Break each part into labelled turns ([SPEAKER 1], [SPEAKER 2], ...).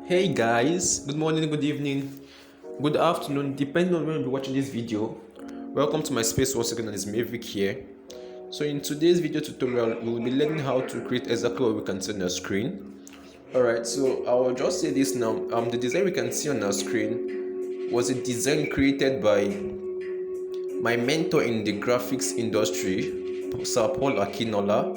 [SPEAKER 1] Hey guys, good morning, good evening, good afternoon, depending on when you're watching this video. Welcome to my space once again, and it's Maverick here. So in today's video tutorial, we will be learning how to create exactly what we can see on our screen. Alright, so I will just say this now. The design we can see on our screen was a design created by my mentor in the graphics industry, Sir Paul Akinola.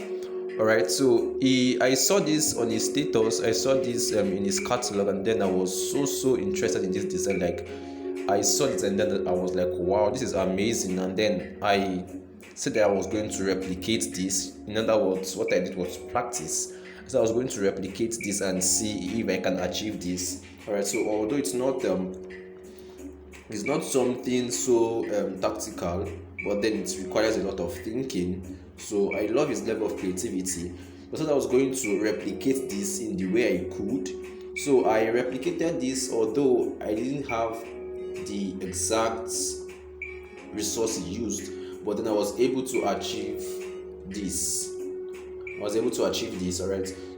[SPEAKER 1] All right, so I saw this on his status. I saw this in his catalog, and then I was so interested in this design. Like, I saw this, and then I was like, wow, this is amazing. And then I said that I was going to replicate this. In other words, what I did was practice. So I was going to replicate this and see if I can achieve this. All right, so although it's not something so tactical, but then it requires a lot of thinking. So I love his level of creativity. But so I was going to replicate this in the way I could. So I replicated this, although I didn't have the exact resources used, but then I was able to achieve this. Alright.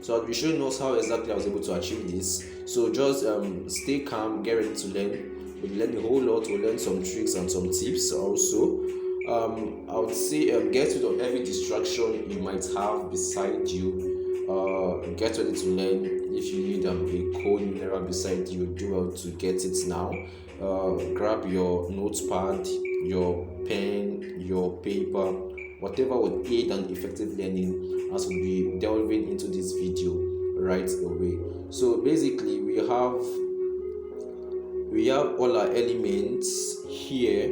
[SPEAKER 1] So I'll be showing us how exactly I was able to achieve this. So just stay calm, get ready to learn. We'll learn a whole lot. We'll learn some tricks and some tips also. I would say get rid of every distraction you might have beside you. Get ready to learn. If you need a code mirror beside you, do well to get it now. Grab your notepad, your pen, your paper, whatever would aid an effective learning, as we'll be delving into this video right away. So basically we have all our elements here.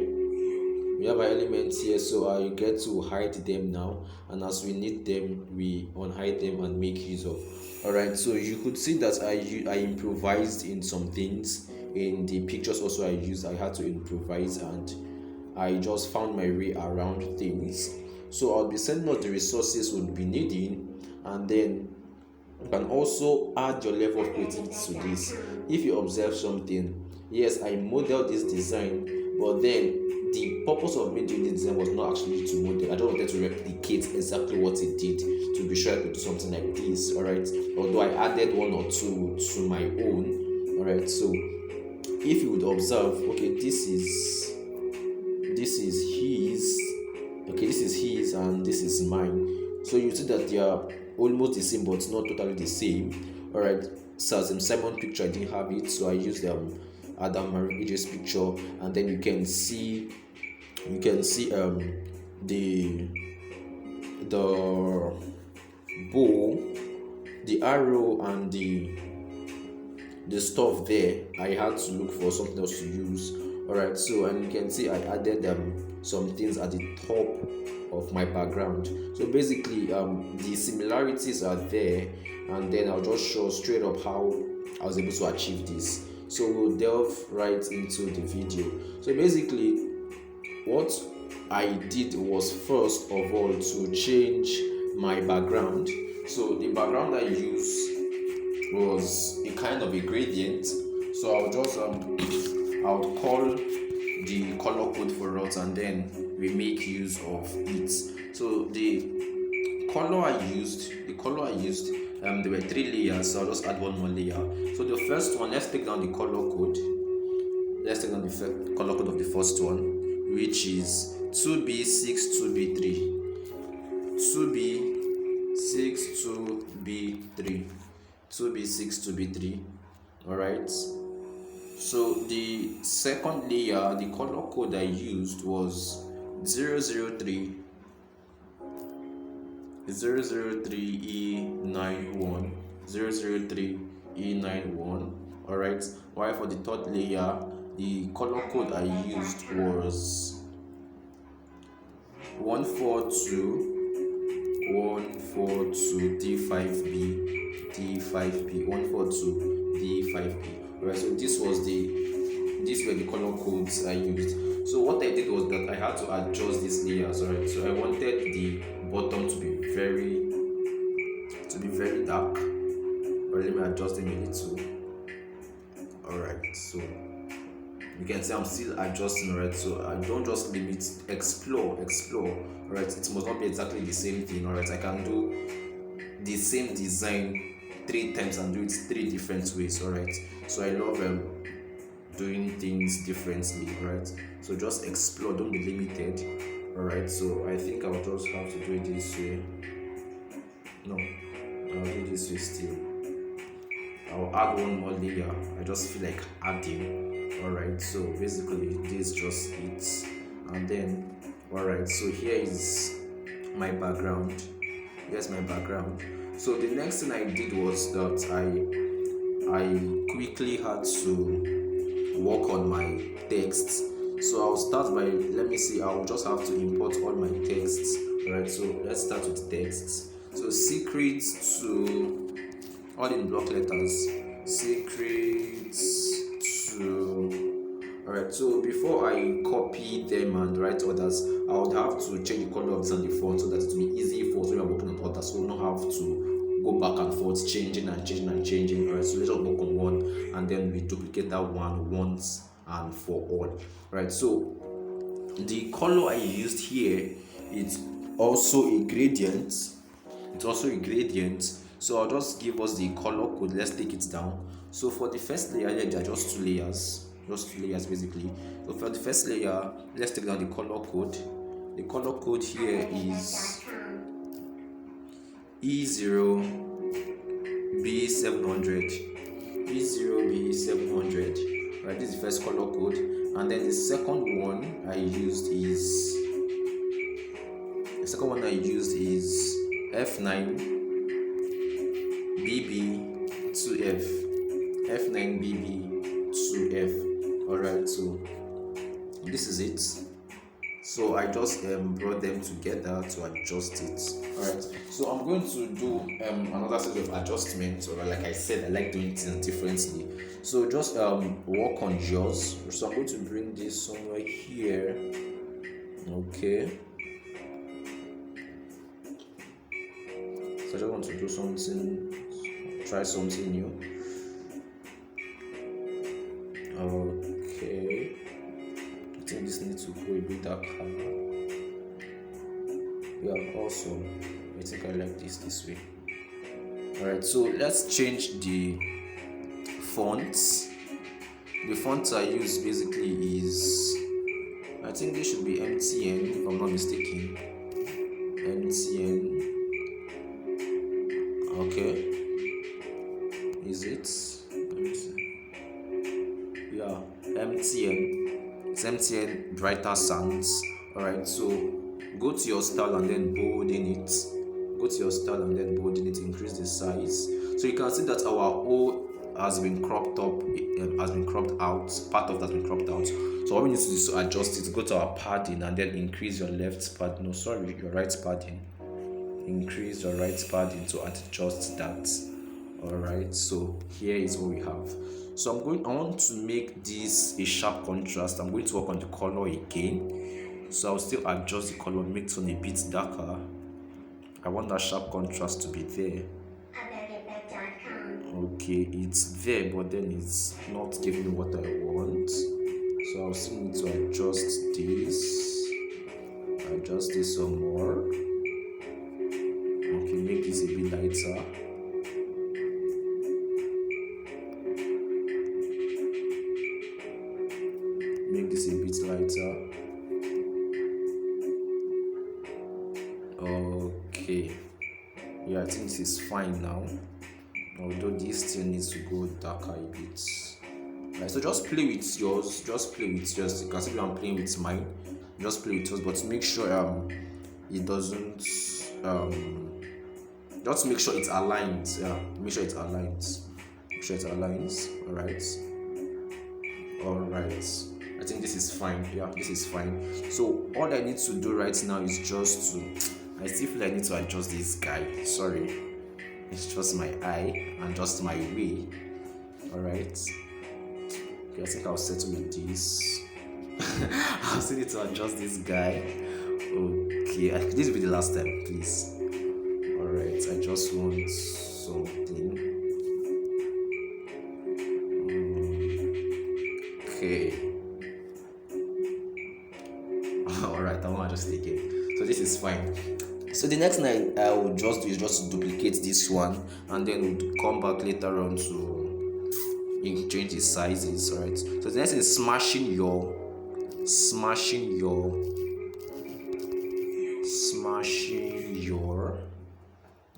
[SPEAKER 1] We have our elements here, so I get to hide them now, and as we need them we unhide them and make use of. All right, so you could see that I improvised in some things. In the pictures also I had to improvise, and I just found my way around things. So I'll be sending out the resources we'll be needing, and then you can also add your level of creativity to this. If you observe something, yes, I modeled this design, but then the purpose of me doing this design was not actually to model. I just wanted to replicate exactly what it did, to be sure I could do something like this. All right, although I added one or two to my own. All right, so if you would observe, okay, this is his, okay, this is his and this is mine. So you see that they are almost the same but not totally the same. All right, so as in Simon picture I didn't have it, so I used Adam Marige's picture, and then you can see the bow, the arrow, and the stuff there. I had to look for something else to use. All right, so and you can see I added some things at the top of my background. So basically the similarities are there, and then I'll just show straight up how I was able to achieve this. So we'll delve right into the video. So basically what I did was, first of all, to change my background. So the background I used was a kind of a gradient. So I'll just I'll call the color code for us, and then we make use of it. So the color I used, there were three layers, so I'll just add one more layer. So the first one, let's take down the color code. Let's take down the color code of the first one, which is 2B6 2B3. 2B6 2B3. 2B6 2B3. Alright. So the second layer, the color code I used was 003 003E91. 003E91. Alright. While for the third layer, the color code I used was 142 D5B 142 D5B. Alright, so these were the color codes I used. So what I did was that I had to adjust these layers. Alright, so I wanted the bottom to be very dark. Alright, let me adjust them a little. Alright, so you can see I'm still adjusting. Alright, so I don't just limit, explore. Alright, it must not be exactly the same thing. Alright, I can do the same design three times and do it three different ways. All right, so I love doing things differently. All right, so just explore, don't be limited. All right, so I think I'll just have to do it this way. No, I'll do this way still. I'll add one more layer. I just feel like adding. All right, so basically this just it. And then, all right, so here is my background. Here's my background. So the next thing I did was that I quickly had to work on my texts. So I'll start by, let me see, I'll just have to import all my texts. All right, so let's start with texts. So secrets to, all in block letters, secrets to. Alright, so before I copy them and write others, I would have to change the color of this and the font so that it will be easy for us when we are working on others, so we don't have to go back and forth, changing and changing and changing. Alright, so let's just work on one and then we duplicate that one once and for all. Right, so the color I used here is also a gradient. It's also a gradient. So I'll just give us the color code. Let's take it down. So for the first layer, there are just two layers. Just two layers basically. So for the first layer, let's take down the color code. The color code here is E0B700. E0B700. Right, this is the first color code. And then the second one I used is F9BB2F. F9BB2F. Alright, so this is it. So I just brought them together to adjust it. Alright, so I'm going to do another set of adjustments. Or like I said, I like doing things differently. So just work on yours. So I'm going to bring this somewhere here. Okay. So I just want to do something, try something new. Okay. I think this needs to go a bit darker. Yeah, awesome. I think I like this way. Alright, so let's change the fonts. The fonts I use basically is, I think this should be MTN if I'm not mistaken. MTN. Okay. Is it? Yeah, MTN. It's MTN Brighter Sounds. Alright, so go to your style and then bolding it. Go to your style and then bolding it, increase the size. So you can see that our O has been cropped up, has been cropped out, part of that has been cropped out. So what we need to do is to adjust it. Go to our padding and then increase your left pad. No, sorry, your right padding. Increase your right padding to adjust that. Alright, so here is what we have. So I want to make this a sharp contrast. I'm going to work on the color again. So I'll still adjust the color, make it a bit darker. I want that sharp contrast to be there. Okay, it's there, but then it's not giving me what I want. So I'll still need to adjust this some more. Okay, make this a bit lighter. Make this a bit lighter. Okay. Yeah, I think this is fine now. Although this still needs to go darker a bit. Right, so just play with yours. Just play with yours. You can see I'm playing with mine. Just play with yours, but make sure it doesn't just make sure it aligns. Yeah, make sure it aligns. Make sure it aligns. Alright. I think this is fine. Yeah, this is fine. So all I need to do right now is just to, I still feel I need to adjust this guy. Sorry. It's just my eye and just my way. Alright. Okay, I think I'll settle with this. I'll still need to adjust this guy. Okay, this will be the last time, please. Alright, I just want something. Okay. Alright, I want to just take it. So this is fine. So the next thing I will just do is just to duplicate this one, and then we'll come back later on to change the sizes. Alright, so the next is smashing your.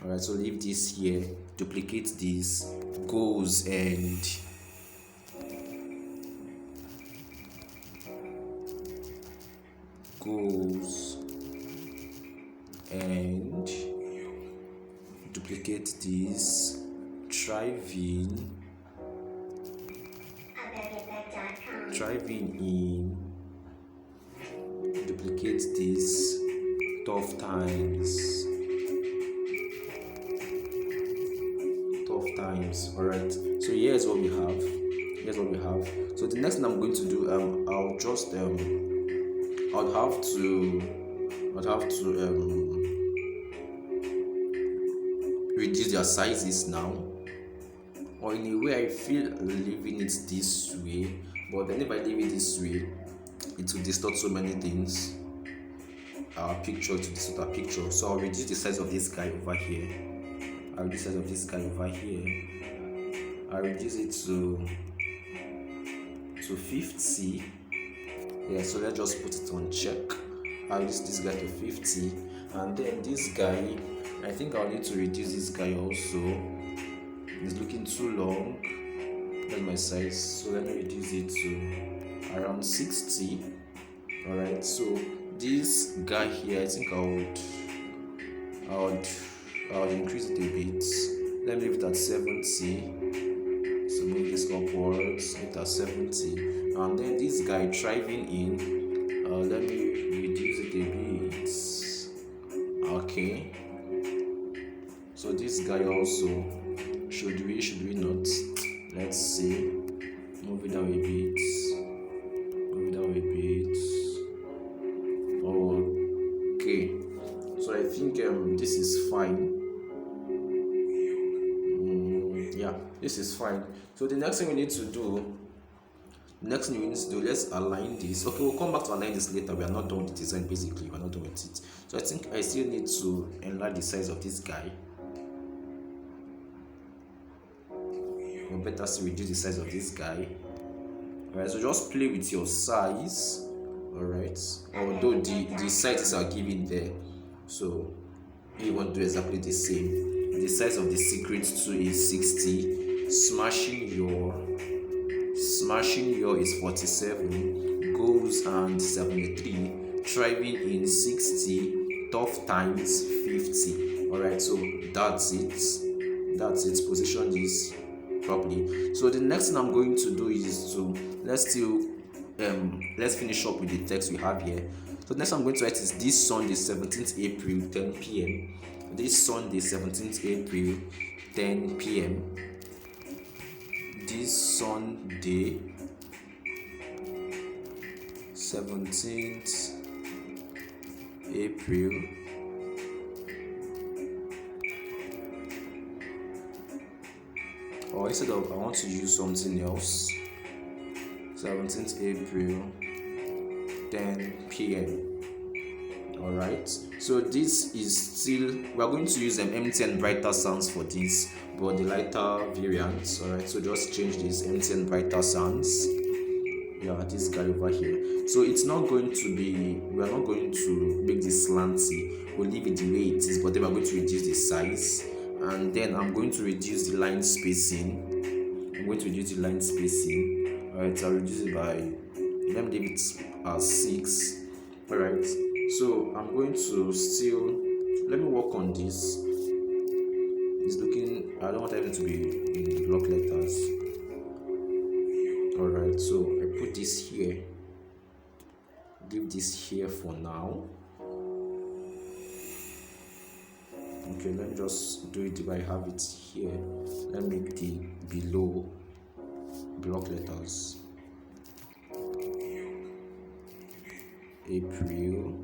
[SPEAKER 1] Alright, so leave this here, duplicate this, goes and duplicate this, driving in, duplicate this, tough times. Alright, so here's what we have. So the next thing I'm going to do, I'll just I'd have to reduce their sizes now, or in a way I feel leaving it this way, but then if I leave it this way, it will distort so many things. Our picture to distort our picture. So I'll reduce the size of this guy over here. I'll reduce it to 50. Yeah, so let's just put it on check. I'll reduce this guy to 50, and then this guy, I think I'll need to reduce this guy also. It's looking too long. That's my size, so let me reduce it to around 60. Alright, so this guy here, I think I would increase it a bit. Let me leave it at 70. So move this upwards, make it at 70. And then this guy driving in, let me reduce it a bit. Okay. So this guy also, should we not? Let's see. Move it down a bit. Okay. So I think this is fine. Yeah, this is fine. So the next thing we need to do, let's align this. Okay, we'll come back to align this later. We are not done with the design, basically. We're not done with it. So I think I still need to enlarge the size of this guy. Or better still, reduce the size of this guy. Alright, so just play with your size. Alright, although the sizes are given there, so you want to do exactly the same. The size of the secret 2 is 60. Smashing your is 47. Goals and 73. Driving in 60. Tough times 50. Alright, so that's it. Position this properly. So the next thing I'm going to do is to let's finish up with the text we have here. So next I'm going to write is this Sunday 17th April 10 p.m. This Sunday 17th April 10 p.m. This Sunday 17th April or instead of I want to use something else, 17th April 10 p.m. Alright, so this is still, we are going to use empty and brighter sounds for this, but the lighter variants. Alright, so just change this empty and brighter sounds. Yeah, this guy over here. So it's not going to be, we are not going to make this slanty. We'll leave it the way it is, but then we're going to reduce the size, and then I'm going to reduce the line spacing. Alright, so I'll reduce it by, let me leave it as 6. Alright, so I'm going to still, let me work on this. It's looking, I don't want everything to be in block letters. Alright, so I put this here, leave this here for now. Okay, let me just do it if I have it here. Let me make the below block letters. April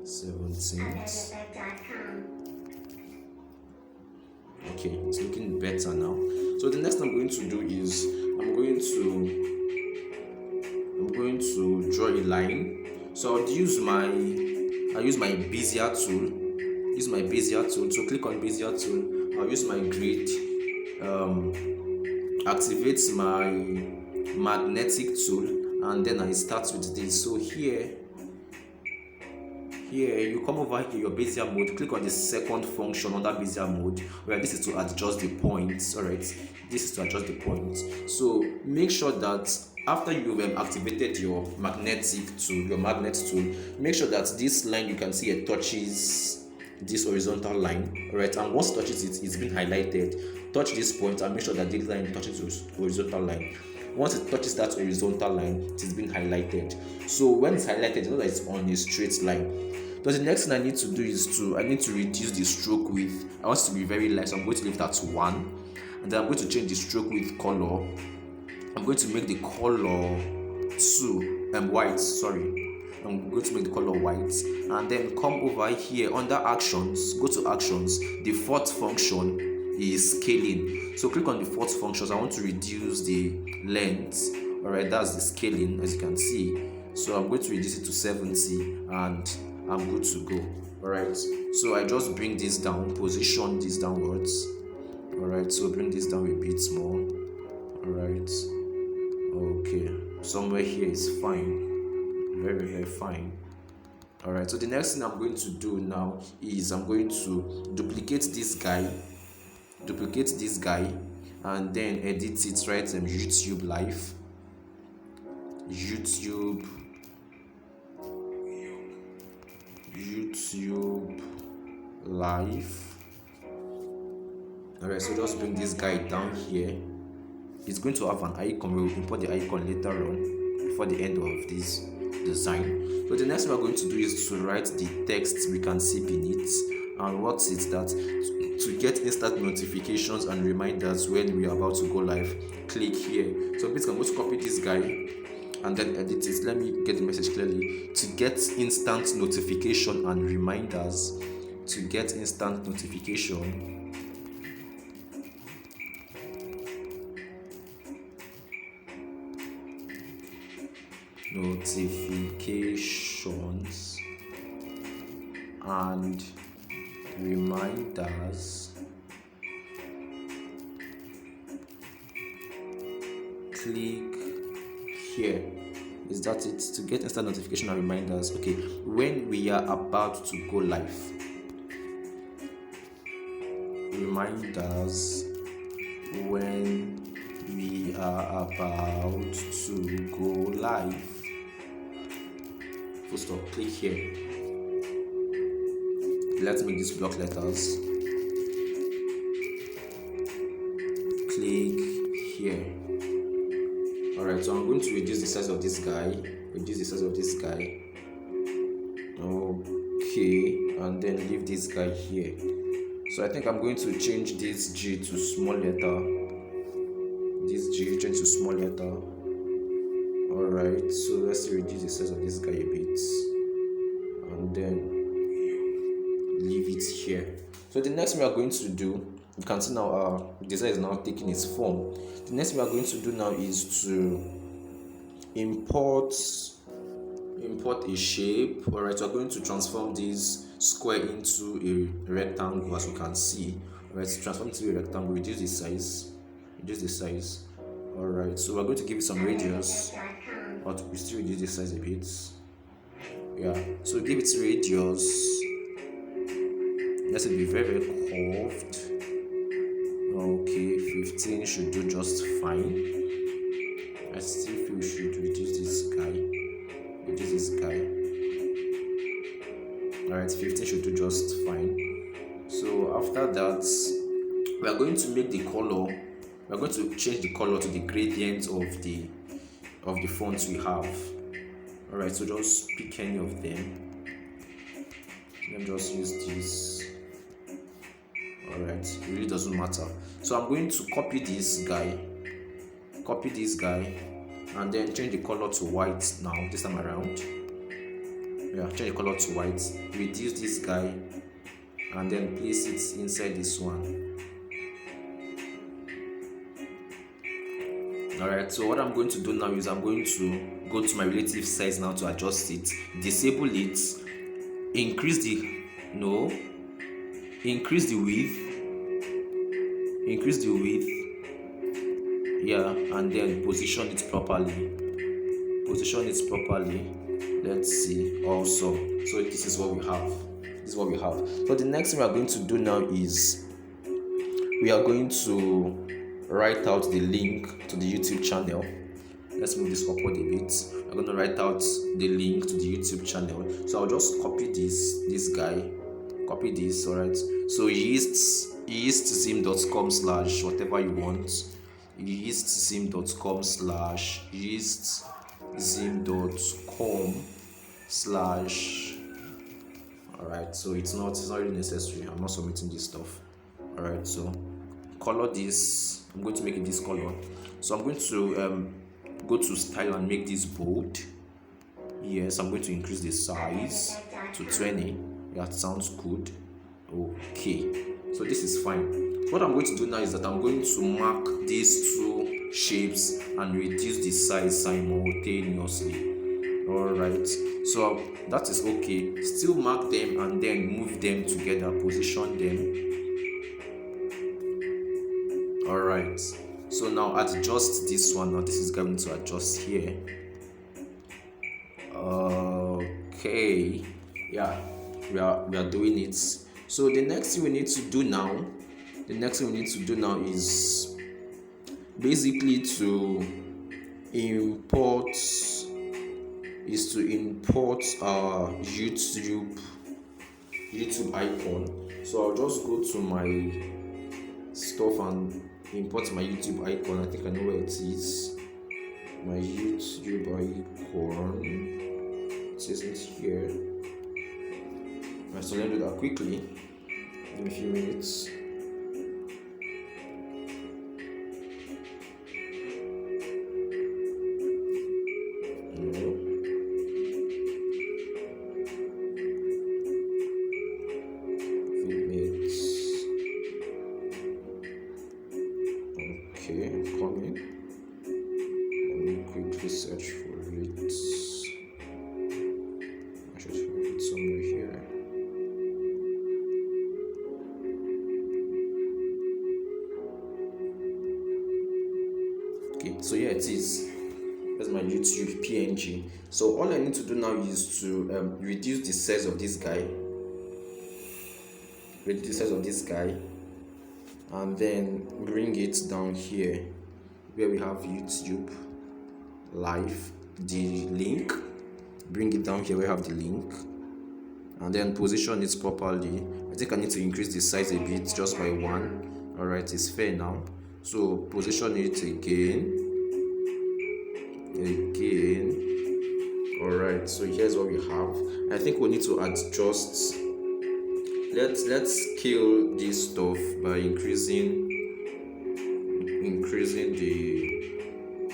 [SPEAKER 1] 17th. Okay, it's looking better now. So the next thing I'm going to do is I'm going to draw a line. So I'd use my I use my Bezier tool. So click on Bezier tool. I'll use my grid. Activate my magnetic tool, and then I start with this. So here you come over here, your Bezier mode, click on the second function under Bezier mode, where this is to adjust the points. All right, this is to adjust the points. So make sure that after you've activated your magnet tool, make sure that this line you can see it touches this horizontal line. All right, and once it touches it, it's been highlighted. Touch this point and make sure that this line touches the horizontal line. Once it touches that horizontal line, it is being highlighted. So when it's highlighted, you know that it's on a straight line. So the next thing I need to do is I need to reduce the stroke width. I want it to be very light, so I'm going to leave that to 1. And then I'm going to change the stroke width color. I'm going to make the color white. I'm going to make the color white. And then come over here under actions, go to actions. The fourth function is scaling. So click on the fourth function. I want to reduce the length. Alright, that's the scaling, as you can see. So I'm going to reduce it to 70 and I'm good to go. Alright, so I just bring this down, position this downwards. Alright, so bring this down a bit more. Alright, okay, somewhere here is fine, very fine. Alright, so the next thing I'm going to do now is I'm going to duplicate this guy, and then edit it. Right, YouTube live, YouTube live. Alright, so just bring this guy down here. It's going to have an icon. We will import the icon later on before the end of this design. So the next thing we're going to do is to write the text we can see beneath. And what is that? To get instant notifications and reminders when we are about to go live, click here. So basically I'm going to copy this guy and then edit it. Let me get the message clearly. To get instant notification and reminders, notifications and reminders, click here. Is that it? To get instant notification and reminders, okay, when we are about to go live, reminders when we are about to go live, full stop. Click here. Let's make this block letters. Click here. Alright, so I'm going to reduce the size of this guy. Okay, and then leave this guy here. So I think I'm going to change this G to small letter. Change to small letter. Alright, so let's reduce the size of this guy a bit. And then leave it here. So the next thing we are going to do, you can see now our design is now taking its form. The next thing we are going to do now is to import a shape. Alright, we're going to transform this square into a rectangle, as you can see. Alright, transform it into a rectangle, reduce the size. Alright, so we're going to give it some radius, but we still reduce the size a bit. Yeah, so give it radius. Let it be very curved. Okay, 15 should do just fine. I still feel we should reduce this guy. Alright, 15 should do just fine. So after that, we are going to make the color. We are going to change the color to the gradient of the fonts we have. Alright, so just pick any of them. Let me just use this. Alright, it really doesn't matter. So I'm going to copy this guy, and then change the color to white now, this time around. Yeah, change the color to white, reduce this guy, and then place it inside this one. Alright, so what I'm going to do now is I'm going to go to my relative size now to adjust it, disable it, increase the no increase the width, yeah, and then position it properly. Let's see also. So this is what we have. So the next thing we are going to do now is we are going to write out the link to the YouTube channel. Let's move this upward a bit. I'm going to write out the link to the YouTube channel. So I'll just copy this guy. Copy this, alright. So yeastzim.com slash whatever you want. yeastzim.com slash yeastzim.com slash, alright. So it's not really necessary. I'm not submitting this stuff. Alright, so color this. I'm going to make it this color. So I'm going to go to style and make this bold. Yes, I'm going to increase the size to 20. That sounds good. Okay, so this is fine. What I'm going to do now is that I'm going to mark these two shapes and reduce the size simultaneously. Alright, so that is okay. Still mark them and then move them together, position them. Alright, so now adjust this one. Now this is going to adjust here. Okay, yeah, we are doing it. So the next thing we need to do now is basically to import our YouTube icon. So I'll just go to my stuff and import my YouTube icon. I think I know where it is. My YouTube icon. It isn't here. Right, so let me do that quickly in a few minutes. Okay, I'm coming. Let me quickly search for it. I should have it somewhere here. Okay, so here it is. That's my YouTube PNG. So all I need to do now is to reduce the size of this guy. And then bring it down here where we have YouTube live, the link. Bring it down here where we have the link, and then position it properly. I think I need to increase the size a bit, just by 1. Alright, it's fair now. So position it again. Alright, so here's what we have. I think we need to adjust. Let's scale this stuff by increasing the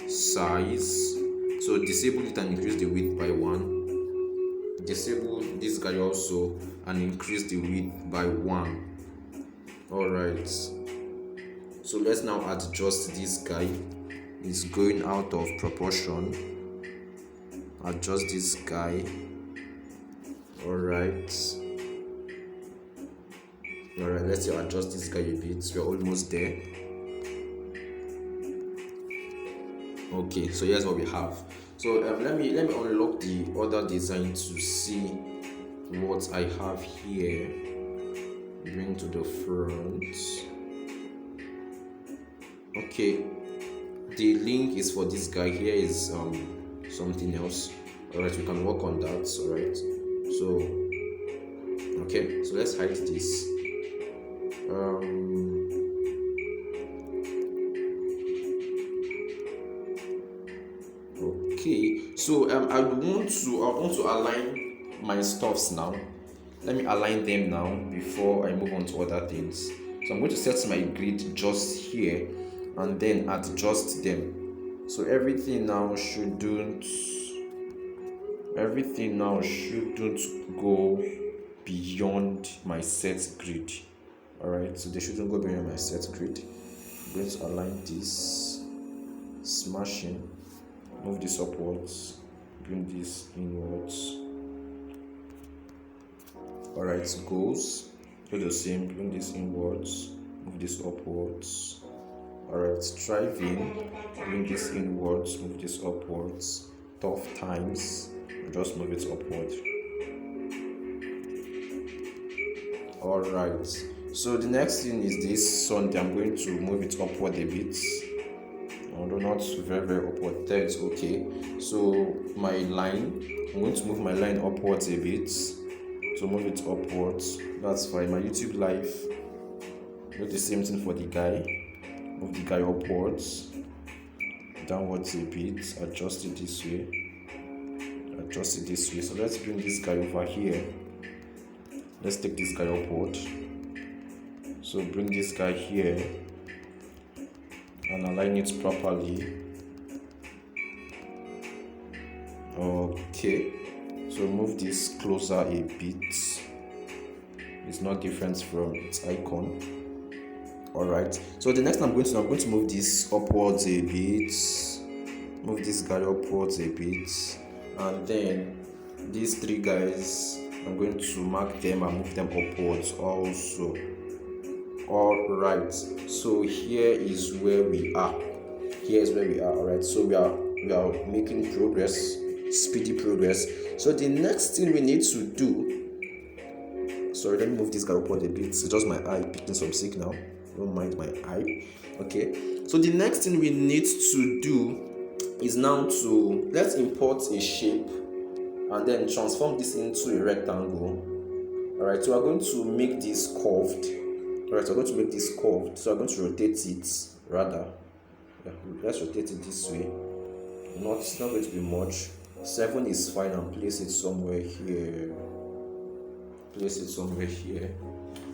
[SPEAKER 1] size. So disable it and increase the width by 1. Disable this guy also and increase the width by 1. Alright, so let's now adjust this guy. It's going out of proportion. Adjust this guy. Alright, let's adjust this guy a bit. We're almost there. Okay, so here's what we have. So let me unlock the other design to see what I have here. Bring to the front. Okay, the link is for this guy. Here is something else. Alright, we can work on that. Alright, so okay, so let's hide this. Okay, so I want to align my stuffs now. Let me align them now before I move on to other things. So I'm going to set my grid just here and then adjust them. So everything now shouldn't go beyond my set grid. Alright, so they shouldn't go beyond my set grid. I'm going to align this, smashing, move this upwards, bring this inwards. Alright, goes. Do the same, bring this inwards, move this upwards. Alright, striving, bring this inwards, move this upwards. Tough times, just move it upward. Alright, so the next thing is this Sunday. I'm going to move it upward a bit, although not very upward. There it's okay. So my line, I'm going to move my line upwards a bit. So move it upwards, that's fine. My YouTube live, do the same thing for the guy. Move the guy upwards, downwards a bit, adjust it this way, adjust it this way. So let's bring this guy over here. Let's take this guy upward. So bring this guy here and align it properly. Okay, so move this closer a bit. It's not different from its icon. Alright, so the next I'm going to move this upwards a bit, move this guy upwards a bit, and then these three guys, I'm going to mark them and move them upwards also. Alright, so here is where we are. Alright, so we are making progress, speedy progress. So the next thing we need to do, sorry, let me move this guy upward a bit. It's just my eye picking some signal. Don't mind my eye. Okay, so the next thing we need to do is now to let's import a shape and then transform this into a rectangle. Alright, so we're going to make this curved. Alright, so we're going to make this curved. So I'm going to rotate it rather. Yeah, let's rotate it this way. It's not going to be much. 7 is fine, and place it somewhere here.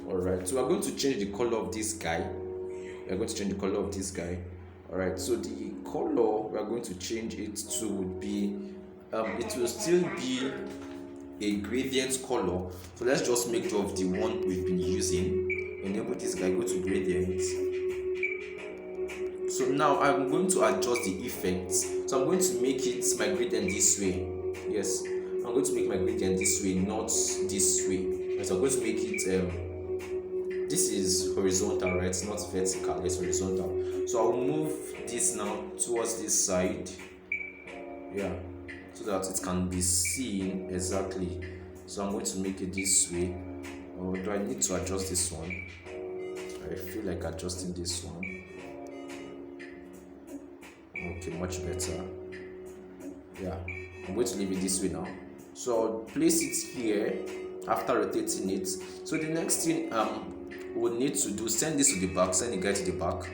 [SPEAKER 1] Alright, so we're going to change the color of this guy. Alright, so the color we're going to change it to be it will still be a gradient color. So let's just make sure of the one we've been using. Enable this guy, go to gradient. So now I'm going to adjust the effects. So I'm going to make it my gradient this way. Yes, I'm going to make my gradient this way, not this way. So I'm going to make it this is horizontal, right? It's not vertical, it's horizontal. So I'll move this now towards this side. Yeah, so that it can be seen exactly. So I'm going to make it this way. Or do I need to adjust this one? I feel like adjusting this one. Okay, much better. Yeah, I'm going to leave it this way now. So I'll place it here after rotating it. So the next thing we'll need to do, send this to the back, send the guy to the back.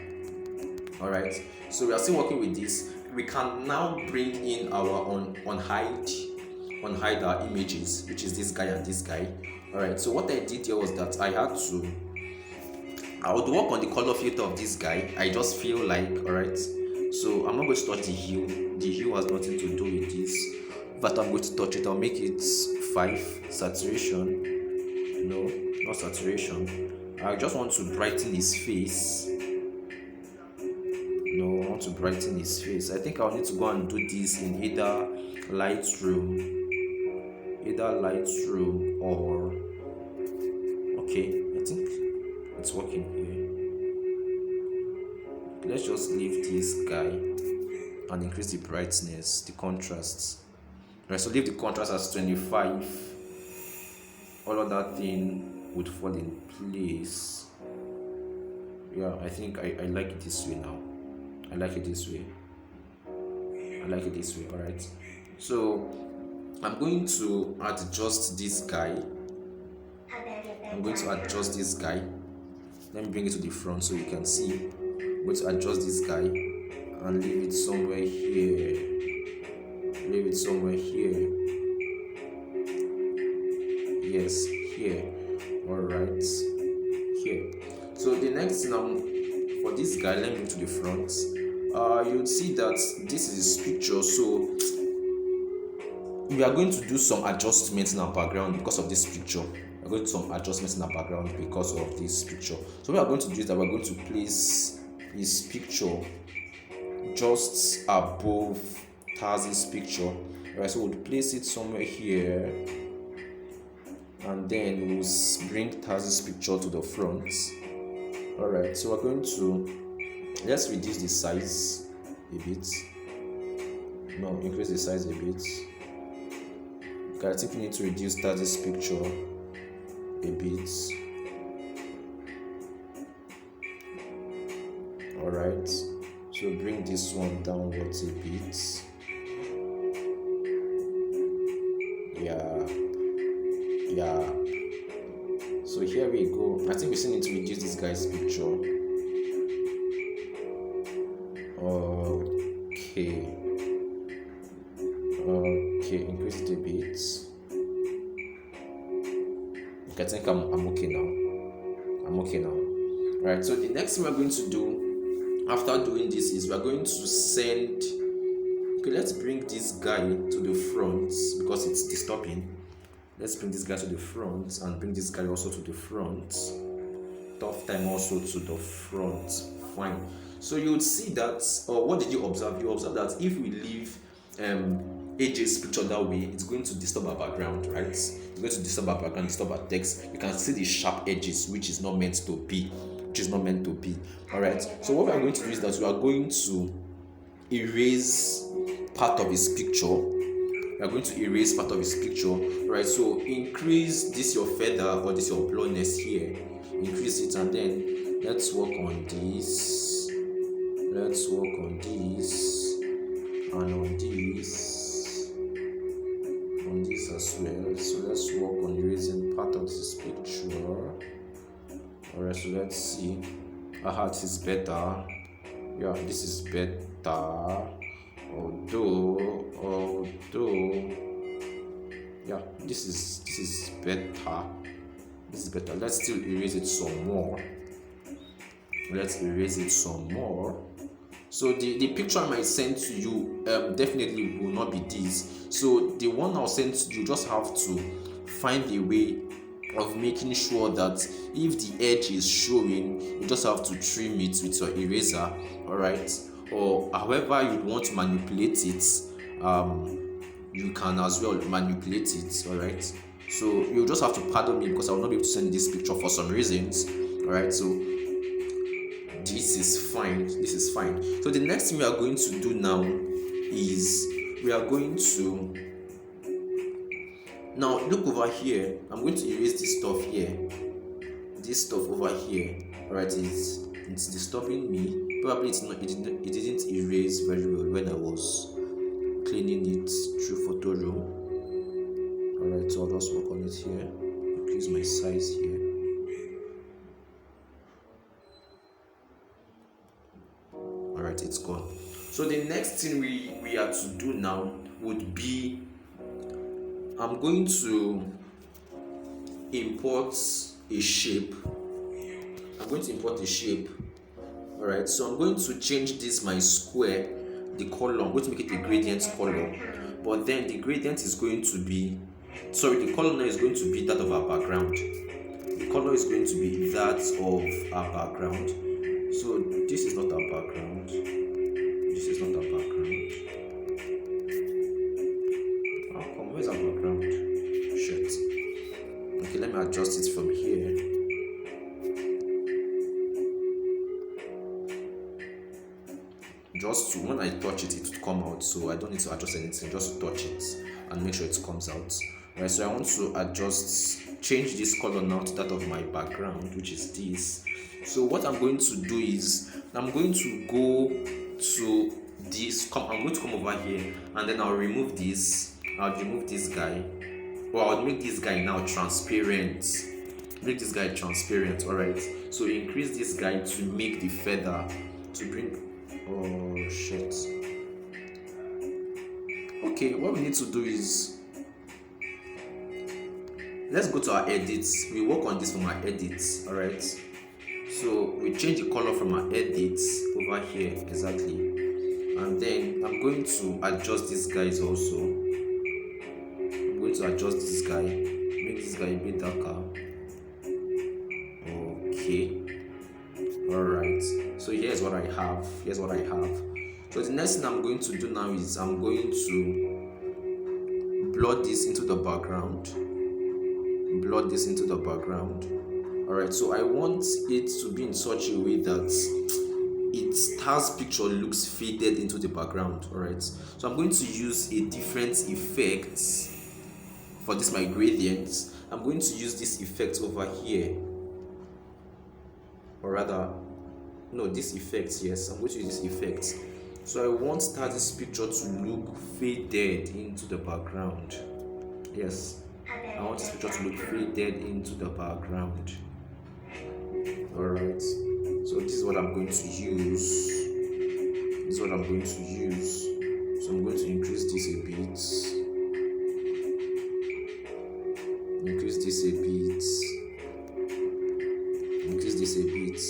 [SPEAKER 1] Alright, so we are still working with this. We can now bring in our unhide our images, which is this guy and this guy. Alright, so what I did here was that I would work on the color filter of this guy. I just feel like, alright, so I'm not going to touch the hue. The hue has nothing to do with this, but I'm going to touch it. I'll make it 5 saturation. No, not saturation. I just want to brighten his face. No, I want to brighten his face. I think I'll need to go and do this in either Lightroom or okay, I think it's working here. Let's just leave this guy and increase the brightness, the contrast. Right, so leave the contrast as 25. All of that thing would fall in place. Yeah, I think I like it this way now. I like it this way. Alright, so I'm going to adjust this guy. Let me bring it to the front so you can see. I'm going to adjust this guy and leave it somewhere here. Yes, here. Alright, here. So the next thing for this guy, let me go to the front. You'll see that this is his picture, so we are going to do some adjustments in our background because of this picture. We're going to do some adjustments in our background because of this picture. So what we are going to do is that we're going to place his picture just above Taz's picture. Alright, so we'll place it somewhere here. and then we'll bring Taz's picture to the front. Alright, so we're going to, let's reduce the size a bit. No, increase the size a bit. Okay, I think we need to reduce Taz's picture a bit. Alright, so bring this one downwards a bit. Yeah. So here we go. I think we still need to reduce this guy's picture. Okay, increase it a bit. Okay, I think I'm okay now. Right, so the next thing we're going to do after doing this is we're going to send. Okay, let's bring this guy to the front because it's disturbing. Let's bring this guy to the front and bring this guy also to the front. Tough time also to the front. Fine. So you would see that, or what did you observe? You observe that if we leave AJ's picture that way, it's going to disturb our background, right? It's going to disturb our background, disturb our text. You can see the sharp edges, which is not meant to be. Alright. So what we are going to do is that we are going to erase part of his picture. Right? So increase this your feather or this your blurriness here. Increase it, and then let's work on this. And on this as well. So let's work on erasing part of this picture. Alright, so let's see. This is better. Yeah, this is better. Although yeah, this is better. Let's still erase it some more. So the picture I might send to you definitely will not be this. So the one I'll send to you, just have to find a way of making sure that if the edge is showing, you just have to trim it with your eraser. Alright, or however you want to manipulate it, you can as well manipulate it. Alright, so you just have to pardon me because I will not be able to send this picture for some reasons. Alright, so this is fine. So the next thing we are going to do now is we are going to now look over here. I'm going to erase this stuff here. This stuff over here. Alright, it's disturbing me. Probably it didn't erase very well when I was cleaning it through Photoshop. Alright, so I'll just work on it here. Increase my size here. Alright, it's gone. So the next thing we are to do now would be I'm going to import a shape. Alright, so I'm going to change this my square, the color. I'm going to make it a gradient color, but then the gradient is going to be, the color now is going to be that of our background. So this is not our background. How come? Where's our background? Shit. Okay, let me adjust it from here. Just to, when I touch it, it would come out. So I don't need to adjust anything. Just touch it and make sure it comes out. Right. So I want to change this color now to that of my background, which is this. So what I'm going to do is I'm going to go to this. I'm going to come over here, and then I'll remove this. I'll remove this guy. Well, I'll make this guy now transparent. Alright. So increase this guy to make the feather to bring. Oh shit. Okay, what we need to do is let's go to our edits. We work on this from our edits. Alright. So we change the color from our edits over here exactly, and then I'm going to adjust these guys also. I'm going to adjust this guy, make this guy a bit darker. Okay. Alright, so here's what I have. So the next thing I'm going to do now is I'm going to blur this into the background. blur this into the background. Alright, so I want it to be in such a way that its stars picture looks faded into the background. Alright, so I'm going to use a different effect for this, my gradients. I'm going to use this effect over here, or rather, no, this effect. Yes, I'm going to use this effect. So I want this picture to look faded into the background. Yes, I want this picture to look faded into the background. Alright, so this is what I'm going to use. This is what I'm going to use. So I'm going to increase this a bit. Increase this a bit. Increase this a bit.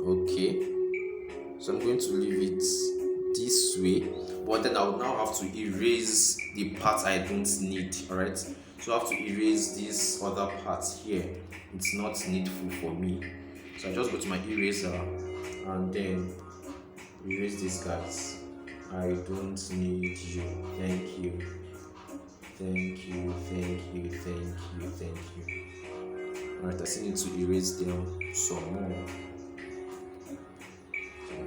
[SPEAKER 1] Okay. So I'm going to leave it this way. But then I'll now have to erase the part I don't need. Alright. So I have to erase this other part here. It's not needful for me. So I just go to my eraser and then erase these guys. I don't need you. Thank you. Thank you, thank you, thank you, thank you. Alright, I still need to erase them some more.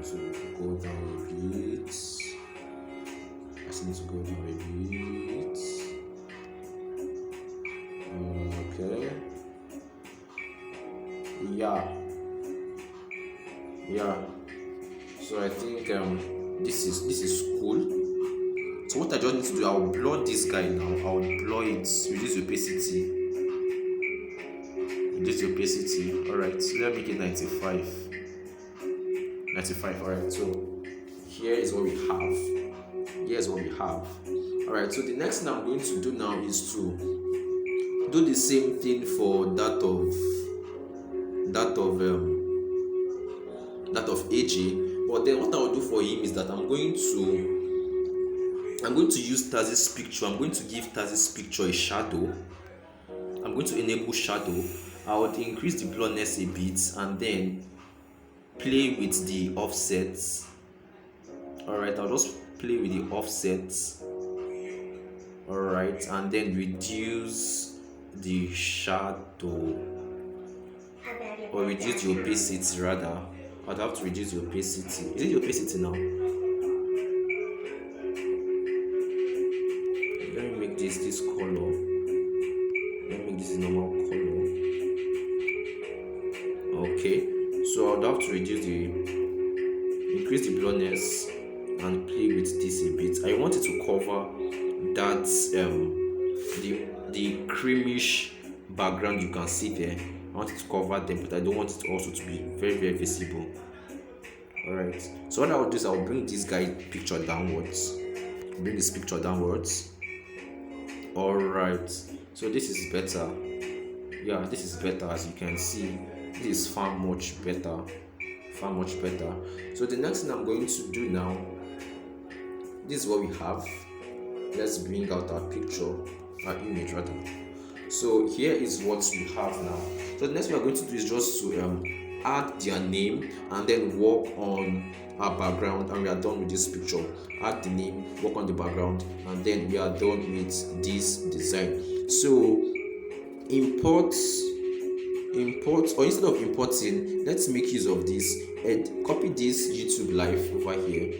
[SPEAKER 1] So go down a bit. I still need to go down a bit. Okay. Yeah. So I think this is cool. So what I just need to do, I'll blur this guy now. I'll blur it, reduce the opacity. Reduce the opacity. Alright, so let me make it 95. 95, alright, so here is what we have. Here's what we have. Alright, so the next thing I'm going to do now is to do the same thing for that of AJ. But then what I will do for him is that I'm going to use Taz's picture. I'm going to give Taz's picture a shadow. I'm going to enable shadow. I would increase the blurriness a bit and then play with the offsets. Alright, I'll just play with the offsets. Alright, and then reduce the shadow, or reduce the opacity rather. I'd have to reduce the opacity. Is it the opacity now? Let me make this color. Let me make this normal color. Okay, so I'd have to increase the blurriness and play with this a bit. I want it to cover that the creamish background you can see there. I want it to cover them, but I don't want it also to be very, very visible. Alright, so what I will do is I will bring this guy picture downwards. Bring this picture downwards. Alright, so this is better. Yeah, this is better. As you can see, this is far much better. So the next thing I'm going to do now, this is what we have. Let's bring out our picture, our image rather. So here is what we have now. So the next thing we're going to do is just to add their name and then work on our background, and we are done with this picture. Add the name, work on the background, and then we are done with this design. So import, or instead of importing, let's make use of this and copy this YouTube live over here.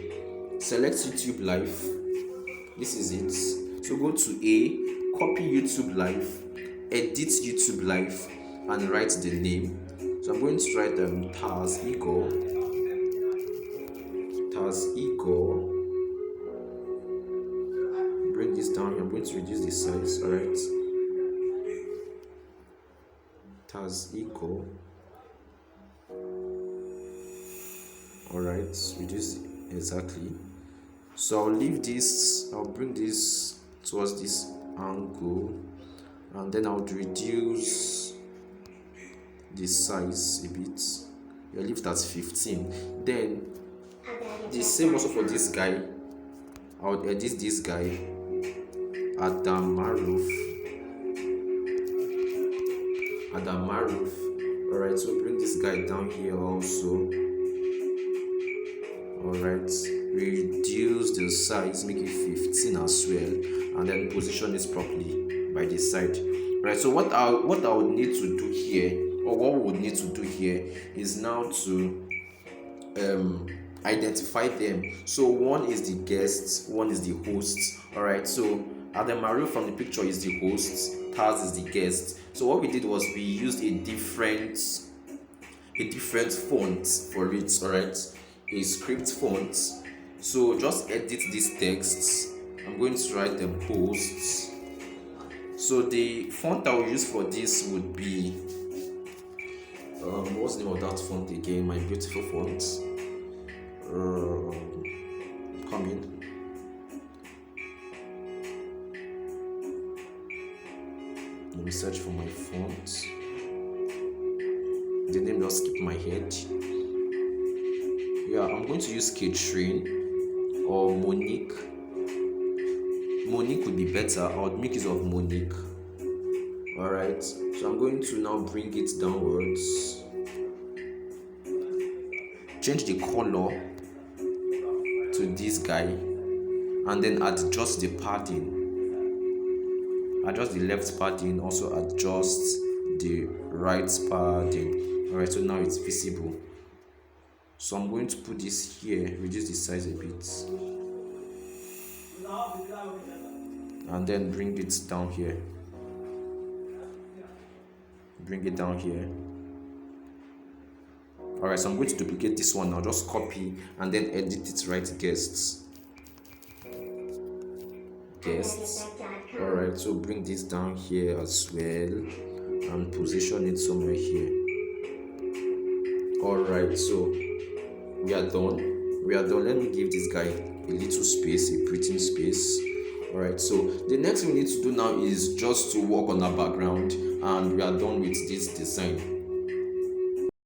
[SPEAKER 1] Select YouTube live. This is it. So go to A, copy YouTube live, edit YouTube live, and write the name. So I'm going to write Taz Eagle. Bring this down. I'm going to reduce the size. Alright. Taz Eagle. Alright, reduce exactly. So I'll leave this, I'll bring this towards this angle, and then I'll reduce the size a bit. I'll leave that 15. Then the same also for this guy. I'll edit this guy, Adam Maruf. Alright, so bring this guy down here also. Alright, reduce the size, make it 15 as well, and then position this properly by the side. Right, so what I would need to do here, or what we would need to do here, is now to um identify them. So one is the guests, one is the hosts. All right, so Ademario from the picture is the host, Taz is the guest. So what we did was we used a different font for it. All right, a script font. So just edit these texts. I'm going to write them hosts. So the font I will use for this would be what's the name of that font again? My beautiful font. Come in. Let me search for my font. The name just skipped my head. Yeah, I'm going to use Katrine or Monique. Monique would be better. I would make use of Monique. Alright, so I'm going to now bring it downwards. Change the color to this guy and then adjust the padding. Adjust the left padding, also adjust the right padding. Alright, so now it's visible. So I'm going to put this here, reduce the size a bit, and then bring it down here. Bring it down here. Alright, so I'm going to duplicate this one now. Just copy and then edit it. Right, guests. Alright, so bring this down here as well and position it somewhere here. Alright, so we are done. Let me give this guy a little space, a breathing space. Alright, so the next thing we need to do now is just to work on our background, and we are done with this design.